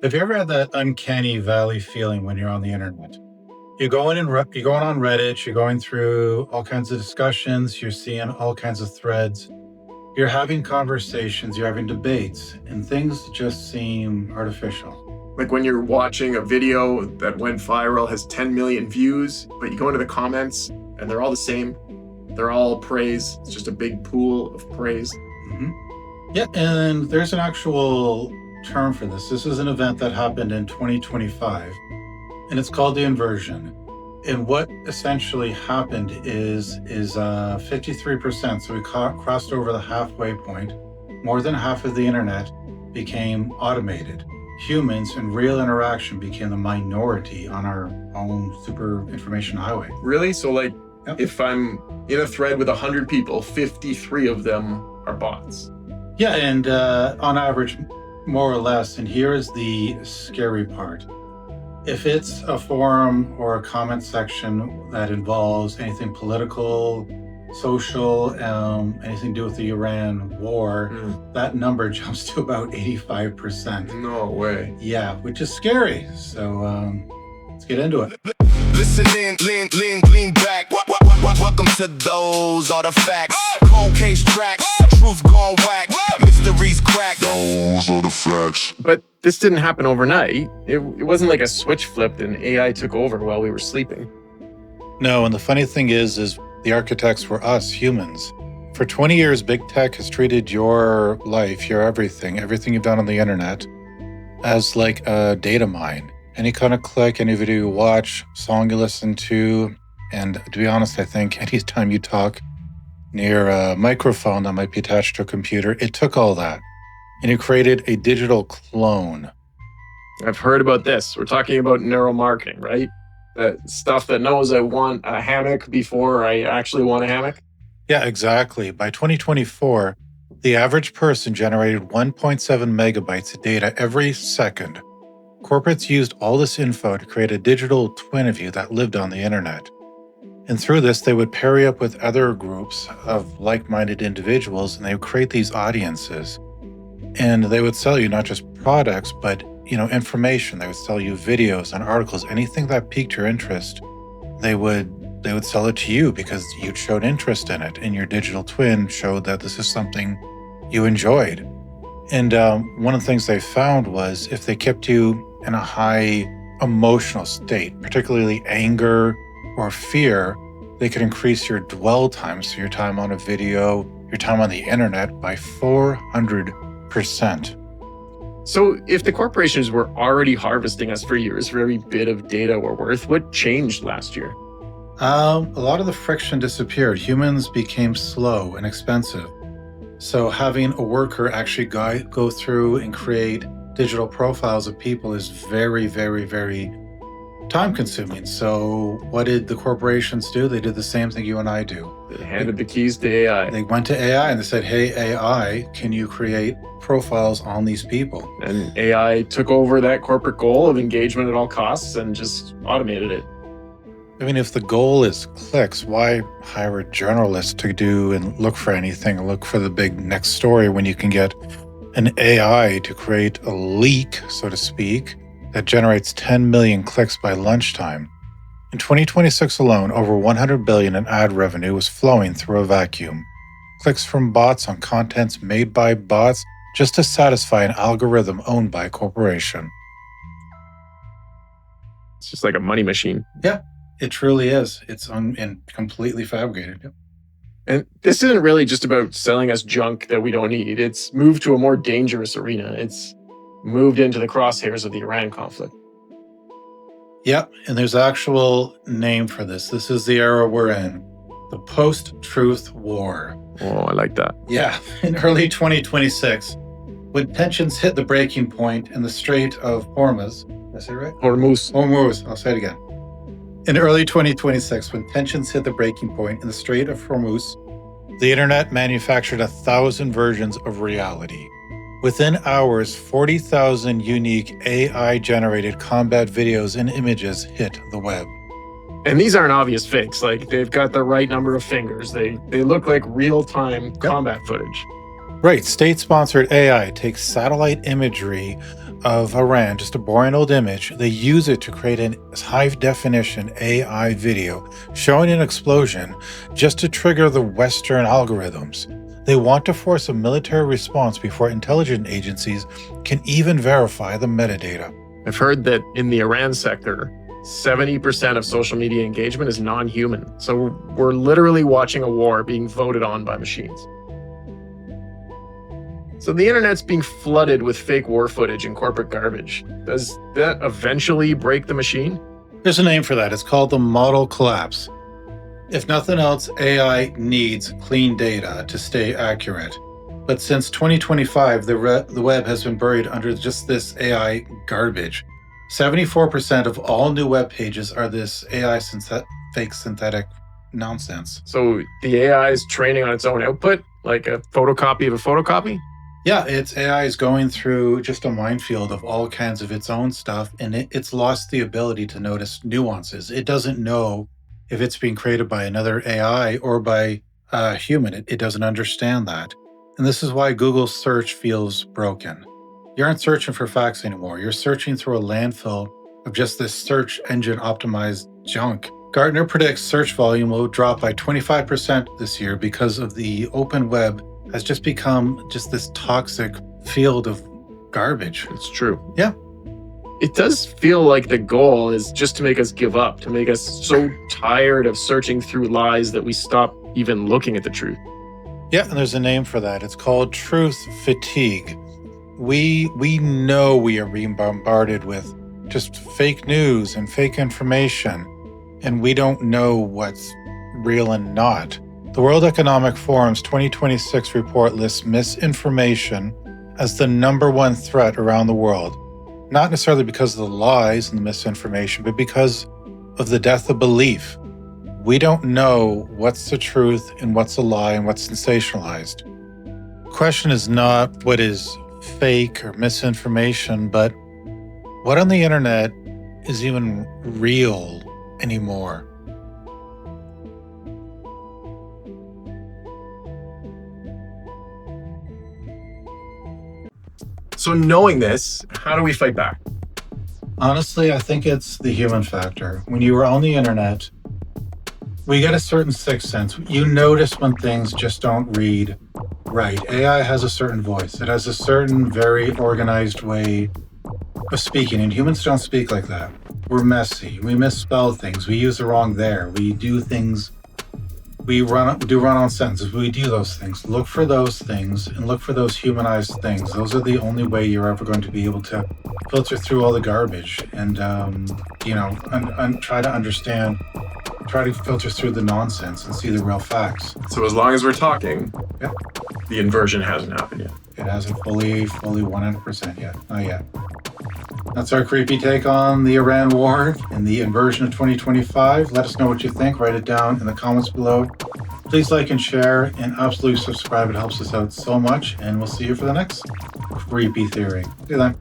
Have you ever had that uncanny valley feeling when you're on the internet? You're going on Reddit, you're going through all kinds of discussions, you're seeing all kinds of threads, you're having conversations, you're having debates, and things just seem artificial. Like when you're watching a video that went viral, has 10 million views, but you go into the comments and they're all the same. They're all praise. It's just a big pool of praise. hmm Yeah, and there's an actual term for this. This is an event that happened in 2025, and it's called the inversion. And what essentially happened is 53%. So we crossed over the halfway point. More than half of the internet became automated. Humans and real interaction became the minority on our own super information highway. Really? So like, Yep. if I'm in a thread with 100 people, 53 of them are bots. Yeah, and on average, more or less. And here is the scary part. If it's a forum or a comment section that involves anything political, social, anything to do with the Iran war, that number jumps to about 85%. No way. Yeah, which is scary. So let's get into it. Listen in, lean back. Welcome to those are the facts. Cold case tracks, truth gone whack. Mysteries crack. Those are the facts. But this didn't happen overnight. It wasn't like a switch flipped and AI took over while we were sleeping. No, and the funny thing is the architects were us, humans. For 20 years, big tech has treated your life, your everything you've done on the internet, as like a data mine. Any kind of click, any video you watch, song you listen to, and to be honest, I think anytime you talk near a microphone that might be attached to a computer, it took all that. And it created a digital clone. I've heard about this. We're talking about neuromarketing, right? The stuff that knows I want a hammock before I actually want a hammock. Yeah, exactly. By 2024, the average person generated 1.7 megabytes of data every second. Corporates used all this info to create a digital twin of you that lived on the internet. And through this, they would pair you up with other groups of like-minded individuals, and they would create these audiences. And they would sell you not just products, but information. They would sell you videos and articles, anything that piqued your interest. They would sell it to you because you showed interest in it, and your digital twin showed that this is something you enjoyed. And one of the things they found was if they kept you in a high emotional state, particularly anger or fear, they could increase your dwell time, so your time on a video, your time on the internet, by 400%. So if the corporations were already harvesting us for years for every bit of data we're worth, what changed last year? A lot of the friction disappeared. Humans became slow and expensive. So having a worker actually go through and create digital profiles of people is very, very, very time consuming. So what did the corporations do? They did the same thing you and I do. They handed the keys to AI. They went to AI and they said, hey, AI, can you create profiles on these people? And AI took over that corporate goal of engagement at all costs and just automated it. I mean, if the goal is clicks, why hire a journalist to do and look for anything, and look for the big next story when you can get an AI to create a leak, so to speak, that generates 10 million clicks by lunchtime? In 2026 alone, over 100 billion in ad revenue was flowing through a vacuum. Clicks from bots on contents made by bots just to satisfy an algorithm owned by a corporation. It's just like a money machine. Yeah. It truly is. It's and completely fabricated. Yep. And this isn't really just about selling us junk that we don't need. It's moved to a more dangerous arena. It's moved into the crosshairs of the Iran conflict. Yep, and there's an actual name for this. This is the era we're in, the post-truth war. Oh, I like that. Yeah, in early 2026, when tensions hit the breaking point in the Strait of Hormuz, did I say it right? Hormuz. I'll say it again. In early 2026, when tensions hit the breaking point in the Strait of Hormuz, the internet manufactured 1,000 versions of reality. Within hours, 40,000 unique AI-generated combat videos and images hit the web. And these aren't obvious fakes. Like, they've got the right number of fingers. They look like real-time combat footage. Right. State-sponsored AI takes satellite imagery of Iran, just a boring old image, they use it to create a high-definition AI video showing an explosion just to trigger the Western algorithms. They want to force a military response before intelligence agencies can even verify the metadata. I've heard that in the Iran sector, 70% of social media engagement is non-human. So we're literally watching a war being voted on by machines. So the internet's being flooded with fake war footage and corporate garbage. Does that eventually break the machine? There's a name for that. It's called the model collapse. If nothing else, AI needs clean data to stay accurate. But since 2025, the web has been buried under just this AI garbage. 74% of all new web pages are this AI fake synthetic nonsense. So the AI is training on its own output, like a photocopy of a photocopy? Yeah, AI is going through just a minefield of all kinds of its own stuff, and it's lost the ability to notice nuances. It doesn't know if it's being created by another AI or by a human. It doesn't understand that. And this is why Google search feels broken. You aren't searching for facts anymore. You're searching through a landfill of just this search engine optimized junk. Gartner predicts search volume will drop by 25% this year because of the open web has just become just this toxic field of garbage. It's true. Yeah. It does feel like the goal is just to make us give up, to make us so tired of searching through lies that we stop even looking at the truth. Yeah, and there's a name for that. It's called truth fatigue. We know we are being bombarded with just fake news and fake information, and we don't know what's real and not. The World Economic Forum's 2026 report lists misinformation as the #1 threat around the world, not necessarily because of the lies and the misinformation, but because of the death of belief. We don't know what's the truth and what's a lie and what's sensationalized. The question is not what is fake or misinformation, but what on the internet is even real anymore. So knowing this, how do we fight back? Honestly, I think it's the human factor. When you are on the internet, we get a certain sixth sense. You notice when things just don't read right. AI has a certain voice. It has a certain very organized way of speaking, and humans don't speak like that. We're messy. We misspell things. We use the wrong there. We do things. We do run-on sentences. We do those things. Look for those things and look for those humanized things. Those are the only way you're ever going to be able to filter through all the garbage and try to understand. Try to filter through the nonsense and see the real facts. So as long as we're talking, yeah, the inversion hasn't happened yet. It hasn't fully 100% yet. Not yet. That's our creepy take on the Iran war and the inversion of 2025. Let us know what you think. Write it down in the comments below. Please like and share and absolutely subscribe. It helps us out so much. And we'll see you for the next creepy theory. See you then.